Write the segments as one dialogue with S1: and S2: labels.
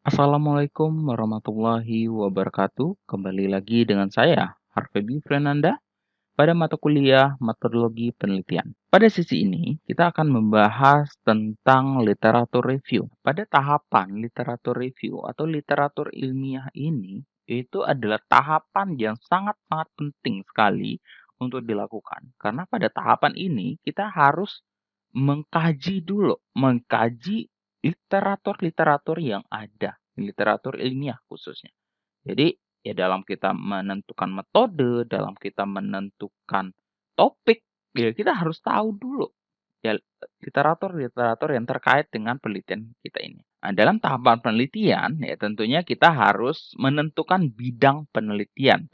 S1: Assalamualaikum warahmatullahi wabarakatuh. Kembali lagi dengan saya, Harvey Fernanda, pada mata kuliah Metodologi Penelitian. Pada sesi ini, kita akan membahas tentang literatur review. Pada tahapan literatur review atau literatur ilmiah ini, itu adalah tahapan yang sangat-sangat penting sekali untuk dilakukan. Karena pada tahapan ini, kita harus mengkaji literatur-literatur yang ada, literatur ilmiah khususnya. Jadi, ya dalam kita menentukan metode, dalam kita menentukan topik, ya kita harus tahu dulu ya literatur-literatur yang terkait dengan penelitian kita ini. Nah, dalam tahapan penelitian, ya tentunya kita harus menentukan bidang penelitian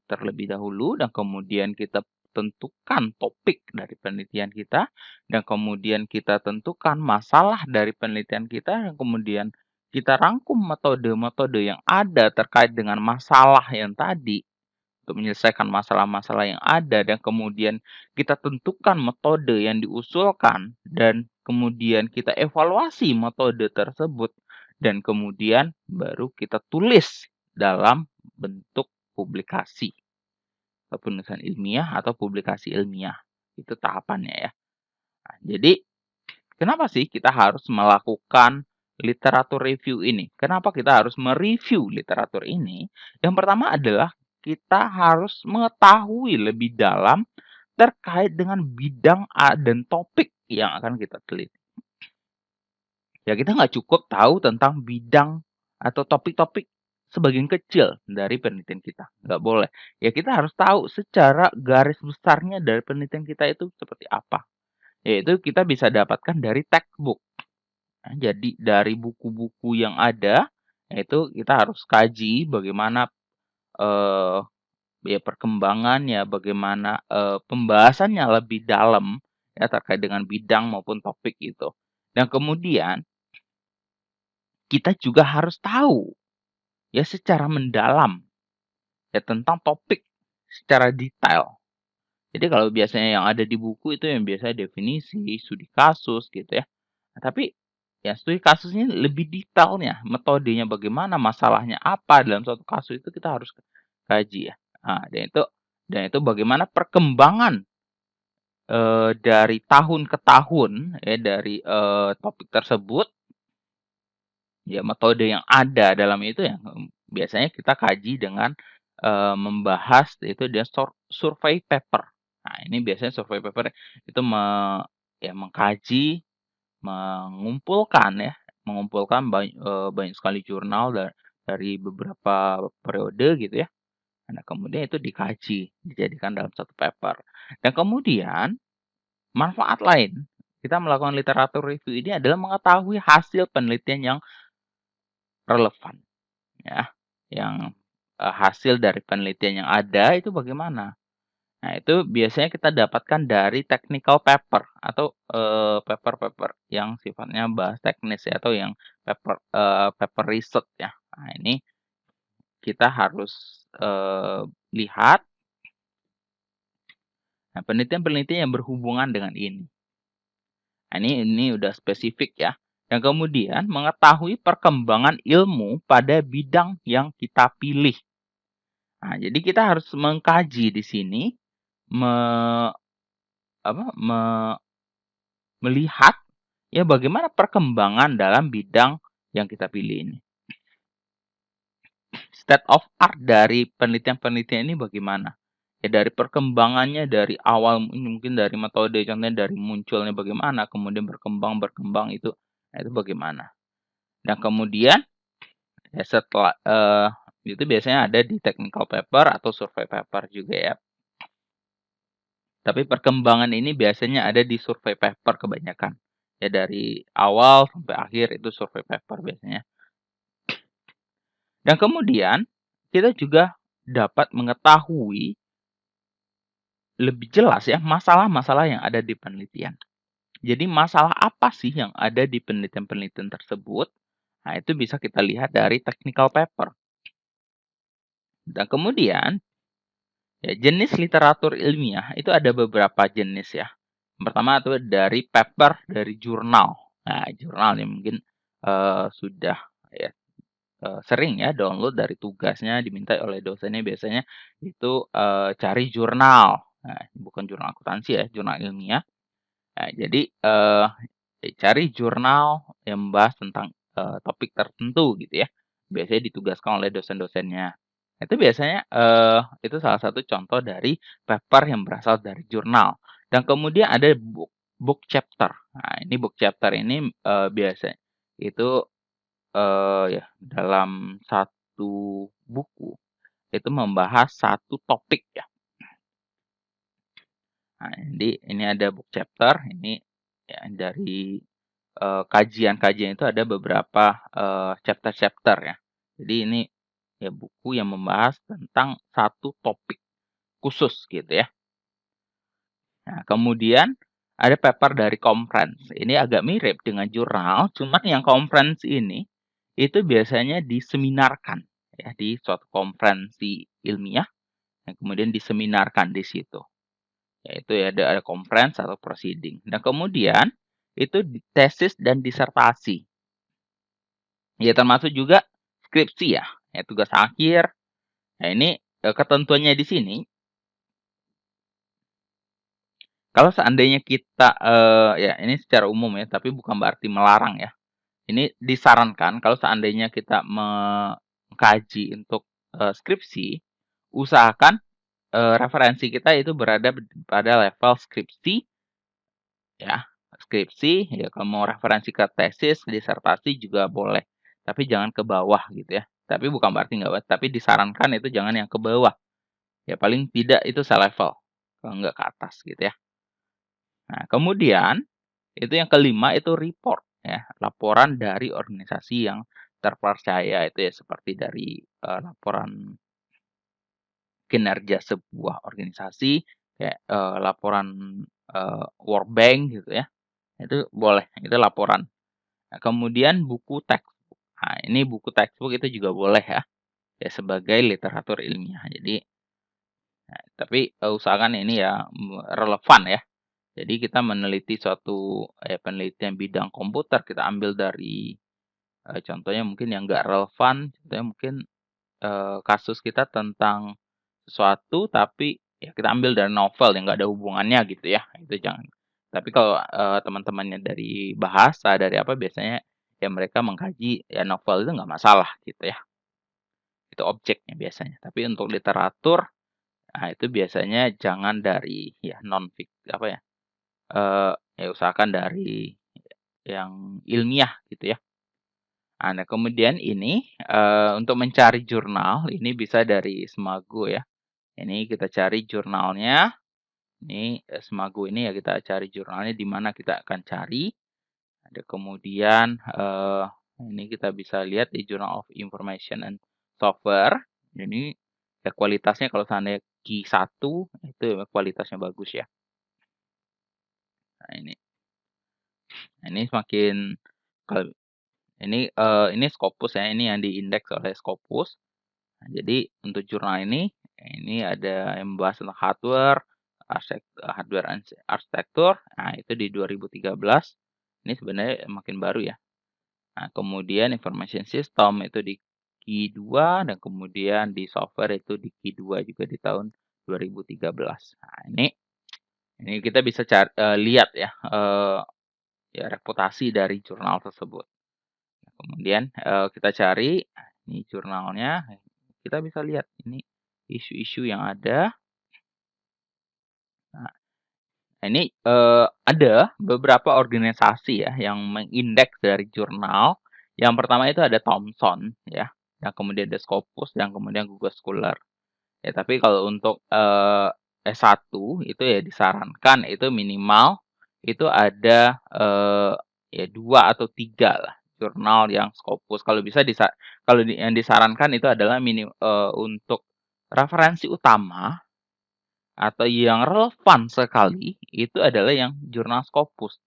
S1: terlebih dahulu dan kemudian kita tentukan topik dari penelitian kita dan kemudian kita tentukan masalah dari penelitian kita dan kemudian kita rangkum metode-metode yang ada terkait dengan masalah yang tadi untuk menyelesaikan masalah-masalah yang ada dan kemudian kita tentukan metode yang diusulkan dan kemudian kita evaluasi metode tersebut dan kemudian baru kita tulis dalam bentuk publikasi atau penulisan ilmiah atau publikasi ilmiah. Itu tahapannya ya. Nah, jadi kenapa sih kita harus melakukan literatur review ini? Kenapa kita harus mereview literatur ini? Yang pertama adalah kita harus mengetahui lebih dalam terkait dengan bidang dan topik yang akan kita teliti. Ya kita nggak cukup tahu tentang bidang atau topik-topik sebagian kecil dari penelitian kita. Nggak boleh. Ya kita harus tahu secara garis besarnya dari penelitian kita itu seperti apa. Yaitu kita bisa dapatkan dari textbook. Nah, jadi dari buku-buku yang ada, itu kita harus kaji bagaimana eh, ya perkembangannya, bagaimana pembahasannya lebih dalam ya terkait dengan bidang maupun topik itu. Dan kemudian kita juga harus tahu ya secara mendalam ya tentang topik secara detail. Jadi kalau biasanya yang ada di buku itu yang biasanya definisi, studi kasus gitu ya. Nah, tapi ya studi kasusnya lebih detailnya, metodenya bagaimana, masalahnya apa dalam suatu kasus itu kita harus kaji ya. Nah, dan itu bagaimana perkembangan dari tahun ke tahun ya dari topik tersebut ya metode yang ada dalam itu ya biasanya kita kaji dengan membahas itu dia survei paper. Nah, ini biasanya survei paper itu ya mengkaji, mengumpulkan banyak sekali jurnal dari beberapa periode gitu ya. Nah, kemudian itu dikaji, dijadikan dalam satu paper. Dan kemudian manfaat lain kita melakukan literatur review ini adalah mengetahui hasil penelitian yang relevan ya, yang hasil dari penelitian yang ada itu bagaimana. Nah, itu biasanya kita dapatkan dari technical paper atau paper-paper yang sifatnya bahas teknis ya atau yang paper research ya. Nah, ini kita harus lihat penelitian-penelitian yang berhubungan dengan ini. Nah, ini udah spesifik ya. Dan kemudian mengetahui perkembangan ilmu pada bidang yang kita pilih. Nah, jadi kita harus mengkaji di sini me, melihat ya bagaimana perkembangan dalam bidang yang kita pilih ini. State of art dari penelitian-penelitian ini bagaimana? Ya dari perkembangannya dari awal mungkin dari metode contohnya dari munculnya bagaimana, kemudian berkembang itu itu bagaimana. Dan kemudian ya setelah itu biasanya ada di technical paper atau survey paper juga ya. Tapi perkembangan ini biasanya ada di survei paper kebanyakan. Ya dari awal sampai akhir itu survei paper biasanya. Dan kemudian kita juga dapat mengetahui lebih jelas ya masalah-masalah yang ada di penelitian. Jadi masalah apa sih yang ada di penelitian-penelitian tersebut? Nah, itu bisa kita lihat dari technical paper. Dan kemudian ya, jenis literatur ilmiah itu ada beberapa jenis ya. Yang pertama itu dari paper dari jurnal. Nah, jurnal yang mungkin sudah ya sering ya download dari tugasnya diminta oleh dosennya biasanya itu, cari jurnal. Nah, bukan jurnal akuntansi ya, jurnal ilmiah. Nah, jadi, cari jurnal yang membahas tentang, topik tertentu gitu ya. Biasanya ditugaskan oleh dosen-dosennya. Itu biasanya, itu salah satu contoh dari paper yang berasal dari jurnal. Dan kemudian ada book chapter. Nah, ini book chapter ini, biasa itu, ya dalam satu buku itu membahas satu topik ya. Nah, jadi ini ada book chapter, ini ya dari, kajian-kajian itu ada beberapa, chapter-chapter ya. Jadi ini ya buku yang membahas tentang satu topik khusus gitu ya. Nah, kemudian ada paper dari conference. Ini agak mirip dengan jurnal, cuman yang conference ini itu biasanya diseminarkan ya di suatu konferensi ilmiah yang kemudian diseminarkan di situ. Yaitu ya ada conference atau proceeding. Dan kemudian itu tesis dan disertasi. Ya termasuk juga skripsi ya, ya tugas akhir. Nah ini ketentuannya di sini kalau seandainya kita, ya ini secara umum ya, tapi bukan berarti melarang ya. Ini disarankan kalau seandainya kita mengkaji untuk, skripsi, usahakan, referensi kita itu berada pada level skripsi ya. Skripsi, ya kalau mau referensi ke tesis, disertasi juga boleh, tapi jangan ke bawah gitu ya. Tapi bukan berarti nggak tapi disarankan itu jangan yang ke bawah, ya paling tidak itu selevel, kalau nggak ke atas gitu ya. Nah kemudian itu yang kelima itu report ya, laporan dari organisasi yang terpercaya itu ya seperti dari, laporan kinerja sebuah organisasi kayak, laporan, World Bank gitu ya, itu boleh, itu laporan. Nah kemudian buku teks. Nah ini buku textbook itu juga boleh ya, ya sebagai literatur ilmiah. Jadi tapi, usahakan ini ya, relevan ya. Jadi kita meneliti suatu, penelitian bidang komputer, kita ambil dari, contohnya mungkin yang nggak relevan, contohnya mungkin, kasus kita tentang sesuatu, tapi ya kita ambil dari novel yang nggak ada hubungannya gitu ya, itu jangan. Tapi kalau, teman-temannya dari bahasa, dari apa, biasanya ya mereka mengkaji ya novel itu nggak masalah gitu ya, itu objeknya biasanya. Tapi untuk literatur, nah itu biasanya jangan dari ya apa ya, ya usahakan dari yang ilmiah gitu ya. Nah, kemudian ini, untuk mencari jurnal ini bisa dari Semago ya. Ini kita cari jurnalnya, ini, Semago ini ya kita cari jurnalnya di mana kita akan cari. Ada kemudian, ini kita bisa lihat di Journal of Information and Software. Ini ya kualitasnya kalau seandainya Q1 itu kualitasnya bagus ya. Nah ini semakin kalau ini Scopus ya, ini yang diindeks oleh Scopus. Nah, jadi untuk jurnal ini ada yang membahas tentang hardware, hardware arsitektur. Nah, itu di 2013. Ini sebenarnya makin baru ya. Nah, kemudian information system itu di Q2 dan kemudian di software itu di Q2 juga di tahun 2013. Nah, ini kita bisa lihat ya, ya reputasi dari jurnal tersebut. Kemudian, kita cari, ini jurnalnya, kita bisa lihat ini isu-isu yang ada. Nah, ini, ada beberapa organisasi ya yang mengindeks dari jurnal. Yang pertama itu ada Thomson ya, yang kemudian ada Scopus, dan kemudian Google Scholar. Ya tapi kalau untuk, S1 itu ya disarankan itu minimal itu ada, ya 2 atau 3 lah jurnal yang Scopus. Kalau bisa kalau yang disarankan itu adalah untuk referensi utama atau yang relevan sekali itu adalah yang jurnal Scopus.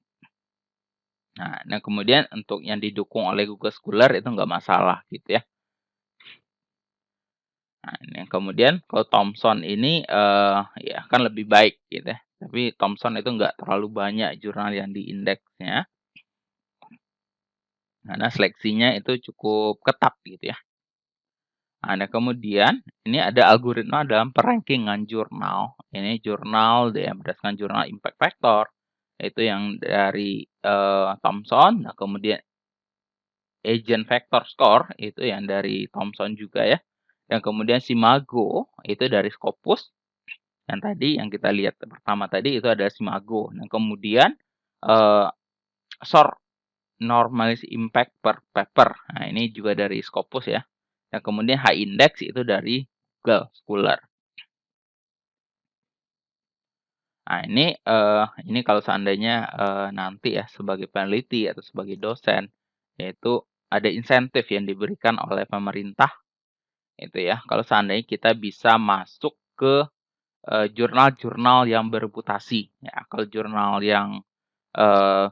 S1: Nah kemudian untuk yang didukung oleh Google Scholar itu nggak masalah gitu ya. Nah, ini kemudian kalau Thomson ini, ya kan lebih baik gitu ya, tapi Thomson itu nggak terlalu banyak jurnal yang diindeksnya. karena seleksinya itu cukup ketat gitu ya. Nah, kemudian ini ada algoritma dalam perankingan jurnal. Ini jurnal ya berdasarkan jurnal impact factor, itu yang dari Thomson. Nah, kemudian agent vector score itu yang dari Thomson juga ya. Dan kemudian Simago itu dari Scopus. Yang tadi yang kita lihat pertama tadi itu ada Simago. Dan kemudian eh, SOR Normalized Impact per Paper. Nah, ini juga dari Scopus ya. Dan kemudian High Index itu dari Google Scholar. Nah, ini kalau seandainya nanti ya sebagai peneliti atau sebagai dosen, yaitu ada insentif yang diberikan oleh pemerintah itu ya. Kalau seandainya kita bisa masuk ke jurnal-jurnal yang bereputasi, ya. Kalau jurnal yang eh,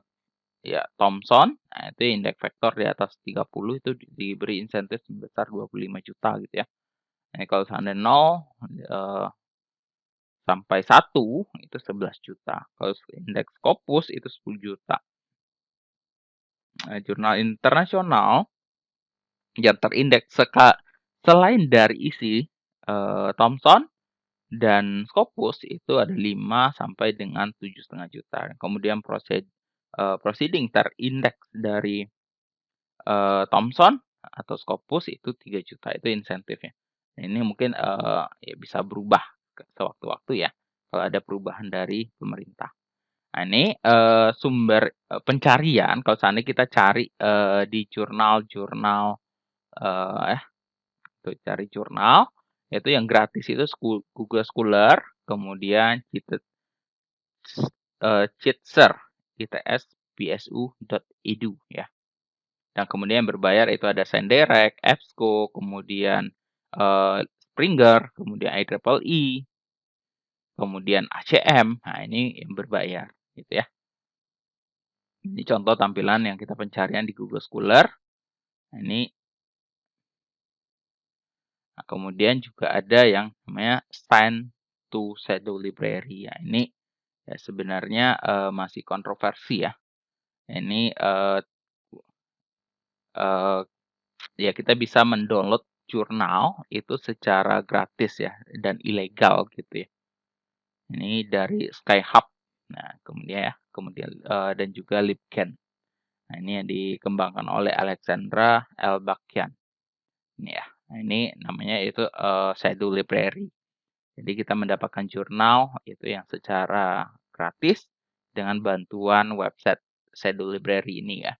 S1: ya Thomson, nah itu indeks vektor di atas 30 itu diberi insentif sebesar 25 juta gitu ya. Nah, kalau seandainya 0 sampai 1 itu 11 juta. Kalau indeks Scopus itu 10 juta. Nah, jurnal internasional yang terindeks selain dari isi Thomson dan Scopus itu ada 5 sampai dengan 7,5 juta. Kemudian proceeding terindeks dari Thomson atau Scopus itu 3 juta, itu insentifnya. Nah, ini mungkin ya bisa berubah sewaktu-waktu ya kalau ada perubahan dari pemerintah. Nah, ini sumber pencarian kalau seandainya kita cari di jurnal-jurnal tuh cari jurnal itu yang gratis itu Google Scholar, kemudian Chitser itspsu.edu ya. Dan kemudian berbayar itu ada Senderek, EBSCO, kemudian Springer, kemudian IEEE, kemudian ACM. Nah, ini yang berbayar gitu ya. Ini contoh tampilan yang kita pencarian di Google Scholar. Nah, kemudian juga ada yang namanya Sign to Shadow Library. Ya, ini ya sebenarnya masih kontroversi ya. Ini ya kita bisa mendownload jurnal itu secara gratis ya dan ilegal gitu ya. Ini dari Skyhub. Nah, kemudian dan juga Libgen. Nah, ini yang dikembangkan oleh Alexandra Elbakyan. Ini ya. Nah, ini namanya itu Shadow Library. Jadi kita mendapatkan jurnal itu yang secara gratis dengan bantuan website Shadow Library ini ya.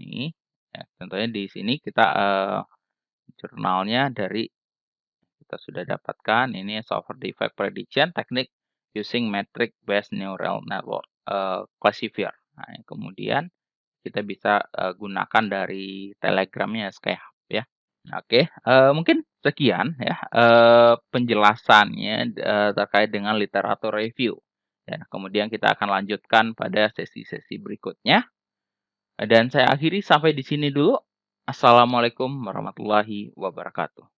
S1: Ini ya, contohnya di sini kita jurnalnya dari kita sudah dapatkan ini software defect prediction technique using metric based neural network classifier. Nah, kemudian kita bisa gunakan dari Telegramnya Skyhub ya. Oke, mungkin sekian ya penjelasannya terkait dengan literatur review. Dan kemudian kita akan lanjutkan pada sesi-sesi berikutnya. Dan saya akhiri sampai di sini dulu. Assalamualaikum warahmatullahi wabarakatuh.